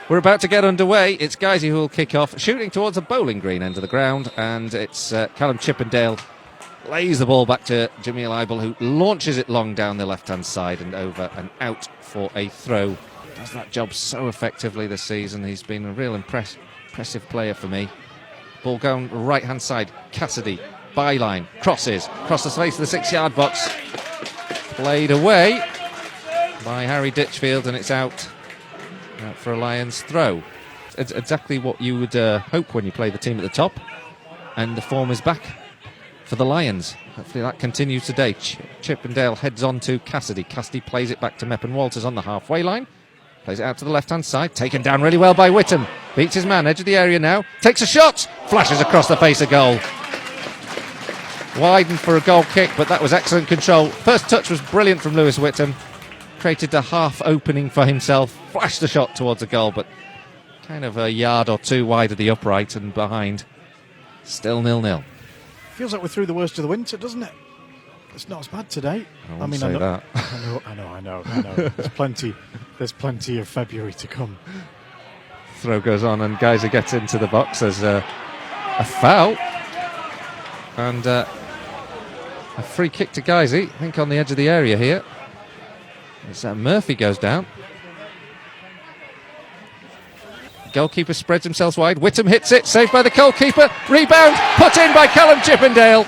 We're about to get underway. It's Guiseley who will kick off, shooting towards the bowling green end of the ground, and it's Callum Chippendale lays the ball back to Jamil Eibel, who launches it long down the left-hand side and over and out for a throw. Does that job so effectively this season. He's been a real impressive player for me. Ball going right-hand side. Cassidy, byline, crosses, across the space of the 6-yard box. Played away by Harry Ditchfield, and it's out for a Lions throw. It's exactly what you would hope when you play the team at the top, and the form is back for the Lions. Hopefully that continues today. Chippendale heads on to Cassidy. Cassidy plays it back to Meppen Walters on the halfway line. Plays it out to the left-hand side. Taken down really well by Whittam. Beats his man, edge of the area now. Takes a shot. Flashes across the face of goal. Widened for a goal kick, but that was excellent control. First touch was brilliant from Lewis Whittam. Created a half opening for himself. Flashed the shot towards the goal, but kind of a yard or two wide of the upright and behind. Still 0-0. Feels like we're through the worst of the winter, doesn't it? It's not as bad today. I mean, say that. I know. There's plenty of February to come. Throw goes on and Guiseley gets into the box. There's a foul and a free kick to Guiseley, I think on the edge of the area here. As Murphy goes down. Goalkeeper spreads himself wide. Whittam hits it, saved by the goalkeeper. Rebound, put in by Callum Chippendale.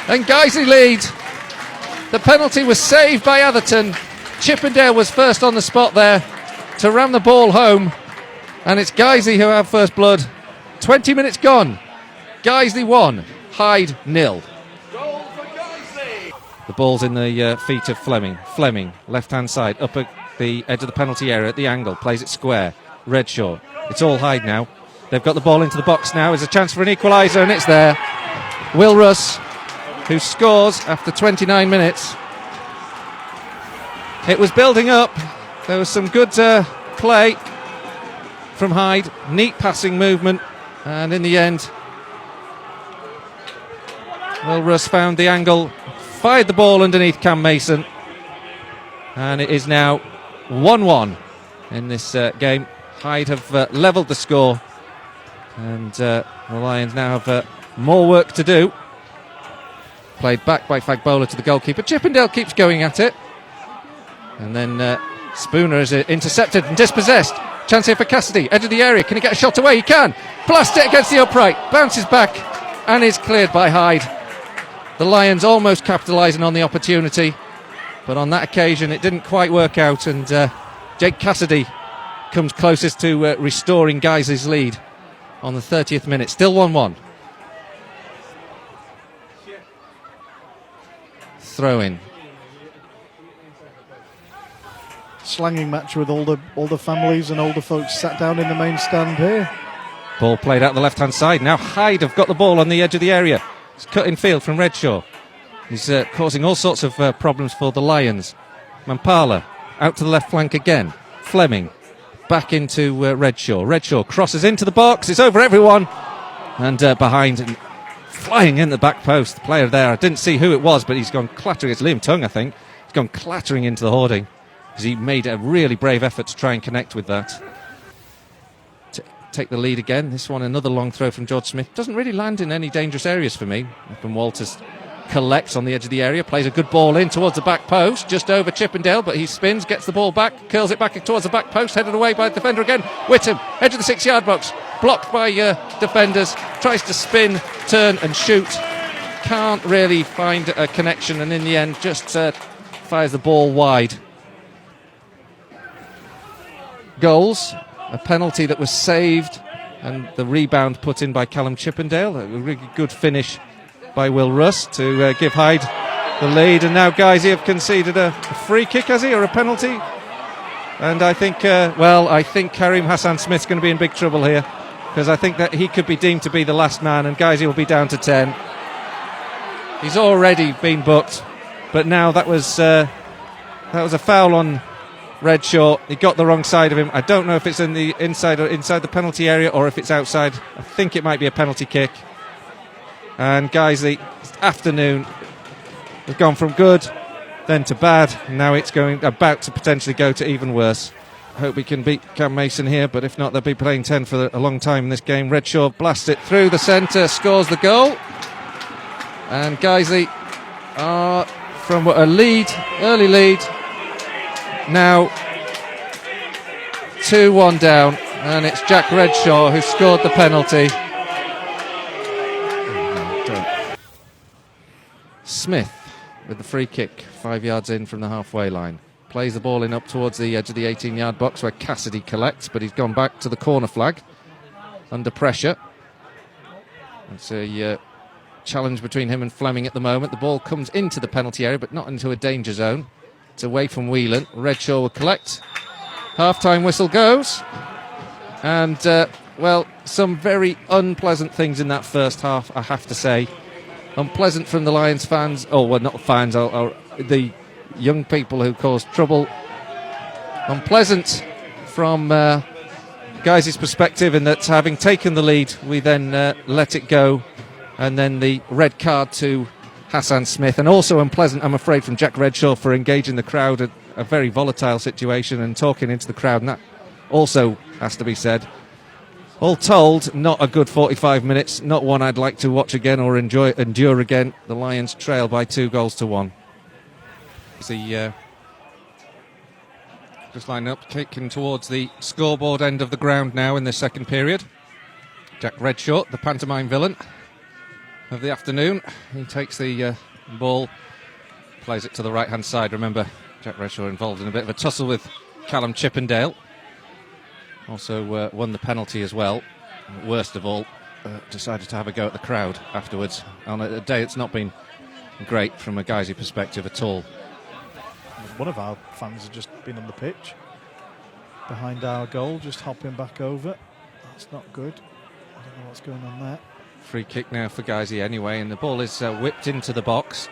And Guiseley lead. The penalty was saved by Atherton. Chippendale was first on the spot there to ram the ball home. And it's Guiseley who have first blood. 20 minutes gone. Guiseley 1, Hyde 0. Goal for Guiseley. The ball's in the feet of Fleming. Fleming, left-hand side, up at the edge of the penalty area at the angle. Plays it square. Redshaw. It's all Hyde now. They've got the ball into the box now. There's a chance for an equaliser, and it's there. Will Russ, who scores after 29 minutes. It was building up. There was some good play from Hyde. Neat passing movement. And in the end, Will Russ found the angle, fired the ball underneath Cam Mason. And it is now 1-1 in this game. Hyde have levelled the score. And the Lions now have more work to do. Played back by Fagbola to the goalkeeper. Chippendale keeps going at it. And then Spooner is intercepted and dispossessed. Chance here for Cassidy. Edge of the area. Can he get a shot away? He can. Blast it against the upright. Bounces back and is cleared by Hyde. The Lions almost capitalising on the opportunity. But on that occasion it didn't quite work out. And Jake Cassidy comes closest to restoring Guiseley's lead on the 30th minute. Still 1-1. Throw in. Slanging match with all the families and older folks sat down in the main stand here. Ball played out the left-hand side. Now Hyde have got the ball on the edge of the area. It's cut in field from Redshaw. He's causing all sorts of problems for the Lions. Mampala out to the left flank again. Fleming back into Redshaw. Redshaw crosses into the box. It's over everyone. And behind and flying in the back post. The player there, I didn't see who it was, but he's gone clattering. It's Liam Tongue, I think. He's gone clattering into the hoarding because he made a really brave effort to try and connect with that. Take the lead again. This one, another long throw from George Smith. Doesn't really land in any dangerous areas for me. Meppen Walters collects on the edge of the area, plays a good ball in towards the back post, just over Chippendale, but he spins, gets the ball back, curls it back towards the back post, headed away by the defender again. Whittam, edge of the 6-yard box, blocked by defenders, tries to spin, turn and shoot. Can't really find a connection, and in the end just fires the ball wide. Goals, a penalty that was saved, and the rebound put in by Callum Chippendale. A really good finish by Will Russ to give Hyde the lead, and now Guiseley have conceded a free kick, has he, or a penalty? And I think Karim Hassan Smith's going to be in big trouble here, because I think that he could be deemed to be the last man, and Guiseley will be down to 10. He's already been booked, but now that was a foul on Redshaw. He got the wrong side of him. I don't know if it's in the inside the penalty area or if it's outside. I think it might be a penalty kick. And Guiseley, this afternoon, has gone from good then to bad. Now it's about to potentially go to even worse. hope we can beat Cam Mason here, but if not, they'll be playing 10 for a long time in this game. Redshaw blasts it through the centre, scores the goal. And Guiseley are from a early lead, now 2-1 down, and it's Jack Redshaw who scored the penalty. Smith with the free kick, 5 yards in from the halfway line. Plays the ball in up towards the edge of the 18-yard box where Cassidy collects, but he's gone back to the corner flag under pressure. It's a challenge between him and Fleming at the moment. The ball comes into the penalty area, but not into a danger zone. It's away from Whelan. Redshaw will collect. Half-time whistle goes. And, well, some very unpleasant things in that first half, I have to say. Unpleasant from the Lions fans. Oh, well, not fans, the young people who caused trouble. Unpleasant from Guys' perspective in that having taken the lead, we then let it go, and then the red card to Hassan Smith. And also unpleasant, I'm afraid, from Jack Redshaw for engaging the crowd at a very volatile situation and talking into the crowd, and that also has to be said. All told, not a good 45 minutes, not one I'd like to watch again or endure again. The Lions trail by 2-1. The just lining up, kicking towards the scoreboard end of the ground now in the second period. Jack Redshaw, the pantomime villain of the afternoon. He takes the ball, plays it to the right-hand side. Remember, Jack Redshaw involved in a bit of a tussle with Callum Chippendale. Also won the penalty as well. And worst of all, decided to have a go at the crowd afterwards on a day it's not been great from a Guisey perspective at all. One of our fans has just been on the pitch behind our goal, just hopping back over. That's not good. I don't know what's going on there. Free kick now for Guisey anyway, and the ball is whipped into the box.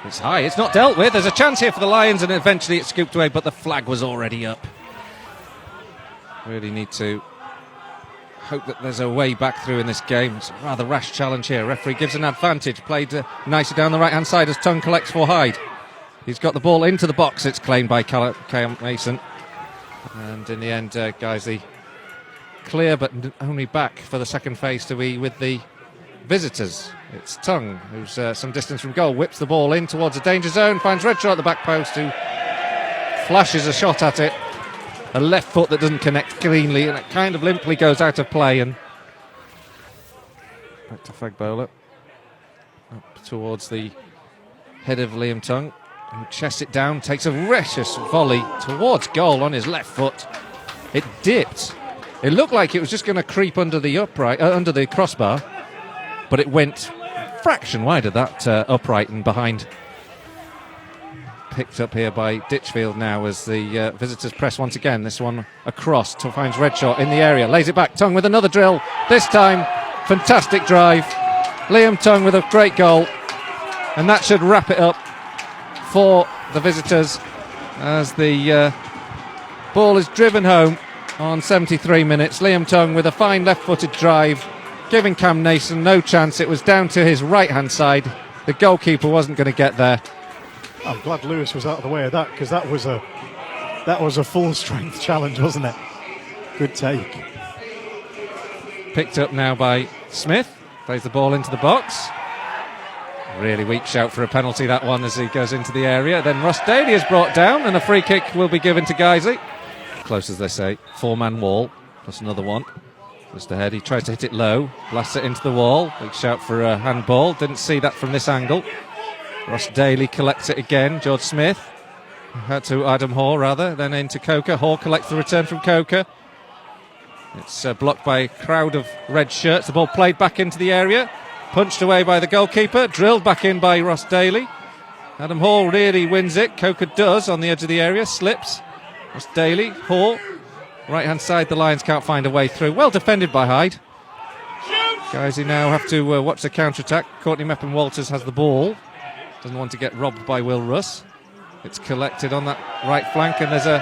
It's high, it's not dealt with. There's a chance here for the Lions, and eventually it's scooped away, but the flag was already up. Really need to hope that there's a way back through in this game. It's a rather rash challenge here. Referee gives an advantage. Played nicely down the right-hand side as Tongue collects for Hyde. He's got the ball into the box. It's claimed by Callum Mason. And in the end, Guiseley clear, but only back for the second phase to be with the visitors. It's Tongue, who's some distance from goal, whips the ball in towards the danger zone, finds Redshaw at the back post, who flashes a shot at it. A left foot that doesn't connect cleanly, and it kind of limply goes out of play. And back to Fagbola. Up towards the head of Liam Tongue, who chests it down, takes a vicious volley towards goal on his left foot. It dipped. It looked like it was just going to creep under the under the crossbar, but it went fraction wide of that upright and behind. Picked up here by Ditchfield now as the visitors press once again. This one across to finds Redshaw in the area, lays it back. Tongue with another drill. This time, fantastic drive. Liam Tongue with a great goal, and that should wrap it up for the visitors as the ball is driven home on 73 minutes. Liam Tongue with a fine left-footed drive, giving Cam Mason no chance. It was down to his right-hand side. The goalkeeper wasn't going to get there. I'm glad Lewis was out of the way of that, because that was a full-strength challenge, wasn't it? Good take. Picked up now by Smith. Plays the ball into the box. Really weak shout for a penalty, that one, as he goes into the area. Then Ross Daly is brought down, and a free kick will be given to Guisey. Close, as they say. Four-man wall, plus another one. Just ahead, he tries to hit it low, blasts it into the wall. Big shout for a handball. Didn't see that from this angle. Ross Daly collects it again. George Smith to Adam Hoare, rather, then into Coker. Hoare collects the return from Coker. It's blocked by a crowd of red shirts. The ball played back into the area, punched away by the goalkeeper, drilled back in by Ross Daly. Adam Hoare really wins it. Coker does on the edge of the area, slips. Ross Daly, Hoare, right hand side. The Lions can't find a way through. Well defended by Hyde. Guys who now have to watch the counter attack. Courtney Meppen-Walters has the ball. Doesn't want to get robbed by Will Russ. It's collected on that right flank, and there's a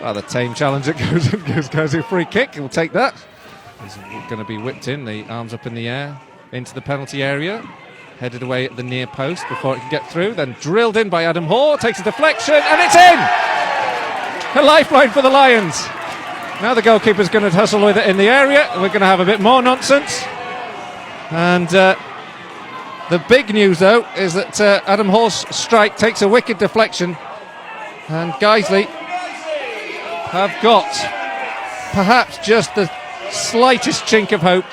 rather tame challenge that goes a free kick. He'll take that. He's going to be whipped in, the arms up in the air, into the penalty area. Headed away at the near post before it can get through. Then drilled in by Adam Hoare. Takes a deflection, and it's in! a lifeline for the Lions. Now the goalkeeper's going to hustle with it in the area. We're going to have a bit more nonsense. And the big news, though, is that Adam Hall's strike takes a wicked deflection. And Guiseley have got perhaps just the slightest chink of hope.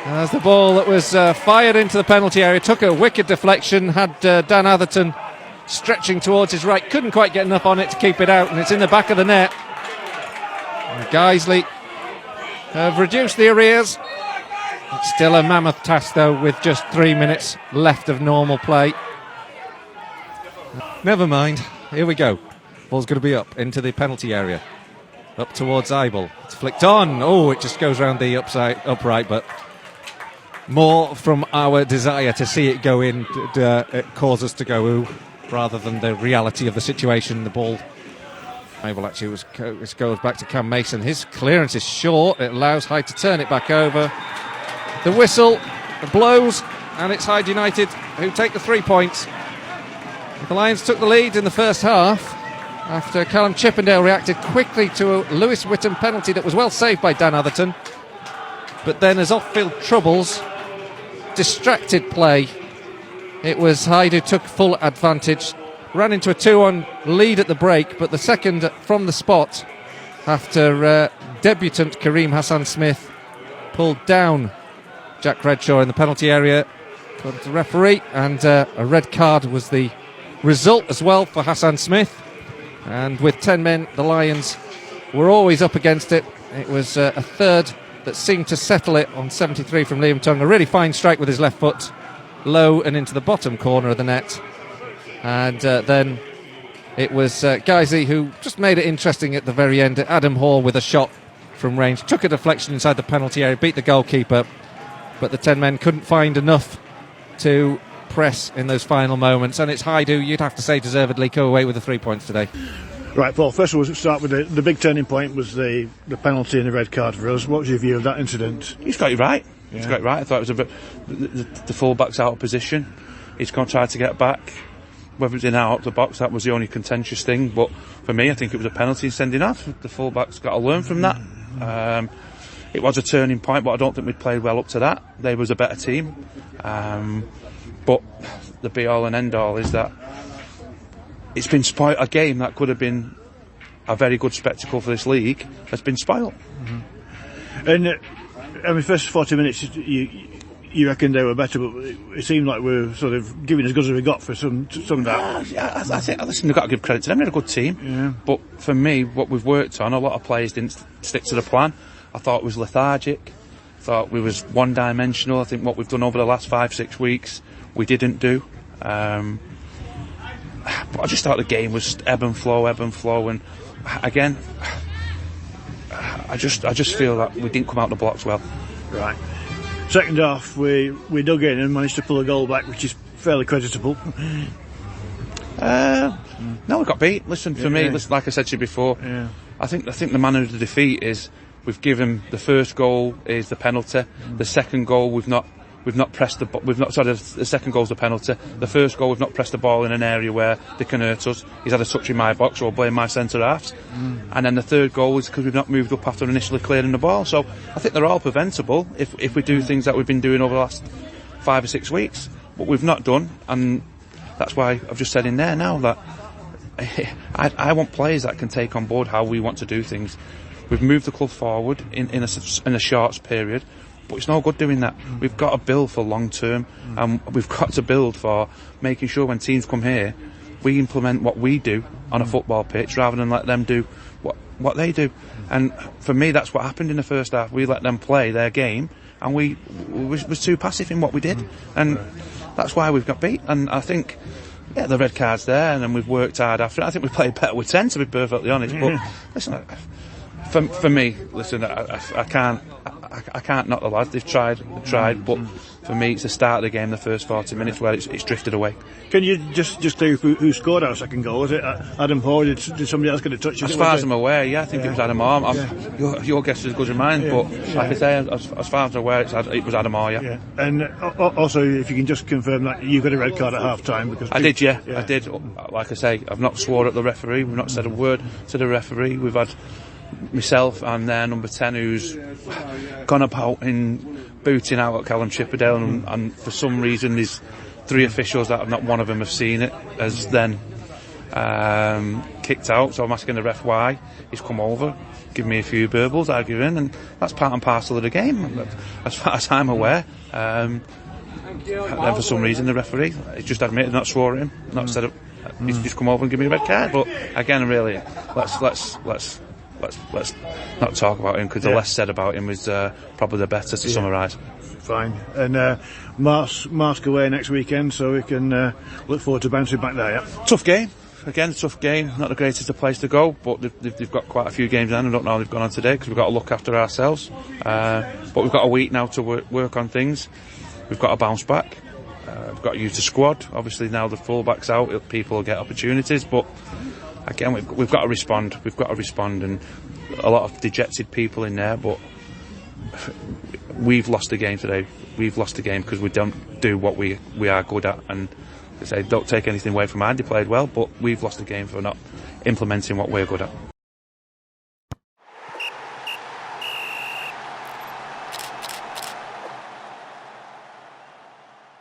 As the ball that was fired into the penalty area took a wicked deflection, had Dan Atherton stretching towards his right, couldn't quite get enough on it to keep it out, and it's in the back of the net. And Guiseley have reduced the arrears. It's still a mammoth task, though, with just 3 minutes left of normal play. Never mind, here we go. Ball's going to be up into the penalty area, up towards Eibel. It's flicked on. Oh, it just goes round the upright, but more from our desire to see it go in, it caused us to go ooh, rather than the reality of the situation. The ball, Eibel actually goes back to Cam Mason. His clearance is short. It allows Hyde to turn it back over. The whistle blows, and it's Hyde United who take the 3 points. The Lions took the lead in the first half after Callum Chippendale reacted quickly to a Lewis Whittam penalty that was well saved by Dan Atherton. But then, as off-field troubles distracted play, it was Hyde who took full advantage, ran into a 2-1 lead at the break, but the second from the spot after debutant Kareem Hassan-Smith pulled down Jack Redshaw in the penalty area. Got the referee, and a red card was the result as well for Hassan-Smith. And with 10 men, the Lions were always up against it. It was a third that seemed to settle it on 73 from Liam Tongue. A really fine strike with his left foot, low and into the bottom corner of the net. And then it was Guiseley who just made it interesting at the very end. Adam Hall with a shot from range, took a deflection inside the penalty area, beat the goalkeeper, but the 10 men couldn't find enough to press in those final moments. And it's Hyde who, you'd have to say, deservedly go away with the 3 points today. Right, Paul, first of all, let's start with the big turning point was the penalty and the red card for us. What was your view of that incident? He's got it right. Yeah. He's got it right. I thought it was a bit... The full-back's out of position. He's going to try to get back. Whether it's in or out of the box, that was the only contentious thing. But for me, I think it was a penalty sending off. The full-back's got to learn from that. It was a turning point, but I don't think we'd played well up to that. They was a better team. But the be-all and end-all is that it's been spoiled. A game that could have been a very good spectacle for this league has been spoiled. Mm-hmm. And I mean, first 40 minutes, you reckon they were better, but it seemed like we were sort of giving as good as we got for some of that. I think, listen, they've got to give credit to them. They're a good team. Yeah. But for me, what we've worked on, a lot of players didn't stick to the plan. I thought it was lethargic. I thought we was one-dimensional. I think what we've done over the last 5-6 weeks, we didn't do. But I just thought the game was ebb and flow, and again, I just feel that we didn't come out the blocks well. Right. Second half, we dug in and managed to pull a goal back, which is fairly creditable. No, we got beat. Listen, for me, like I said to you before, I think the manner of the defeat is we've given the first goal is the penalty, the second goal we've not pressed the second goal's the penalty. The first goal, we've not pressed the ball in an area where they can hurt us. He's had a touch in my box, so I'll blame my centre halves. And then the third goal is because we've not moved up after initially clearing the ball. So I think they're all preventable if we do things that we've been doing over the last 5 or 6 weeks. But we've not done, and that's why I've just said in there now that I want players that can take on board how we want to do things. We've moved the club forward in a short period. But it's no good doing that. We've got to build for long term, and we've got to build for making sure when teams come here, we implement what we do on a football pitch rather than let them do what they do. And for me, that's what happened in the first half. We let them play their game, and we was too passive in what we did, and that's why we've got beat. And I think, the red card's there, and then we've worked hard after it. I think we played better with 10, to be perfectly honest. But listen, for me, listen, I can't knock the lads. They've tried, but for me, it's the start of the game, the first 40 minutes where it's drifted away. Can you just clear who scored our second goal? Was it Adam Hoare? Did somebody else get a touch? As far as I'm aware, I think it was Adam Hoare. Your guess is as good as mine, but like I say, as far as I'm aware, it was Adam Hoare. Yeah. And also, if you can just confirm that you got a red card at half time, because I did. I did. Like I say, I've not swore at the referee. We've not said a word to the referee. We've had myself and number 10 who's gone about in booting out at Callum Chippendale, and for some reason there's 3 officials that not one of them have seen it, as then kicked out. So I'm asking the ref why. He's come over, give me a few burbles, arguing, and that's part and parcel of the game as far as I'm aware. And for some reason the referee, he just admitted not swore at him, not said it. He's just come over and give me a red card. But again, really, let's not talk about him, because the less said about him is probably the better, to summarise. Fine. And Marsk away next weekend, so we can look forward to bouncing back there. Yeah. Tough game. Again, a tough game. Not the greatest of place to go, but they've got quite a few games in. I don't know how they've gone on today, because we've got to look after ourselves. But we've got a week now to work on things. We've got to bounce back. We've got to use the squad. Obviously, now the full-back's out, people will get opportunities, but again, we've got to respond. We've got to respond, and a lot of dejected people in there, but we've lost the game today. We've lost the game because we don't do what we are good at, and I say, don't take anything away from Andy, played well, but we've lost the game for not implementing what we're good at.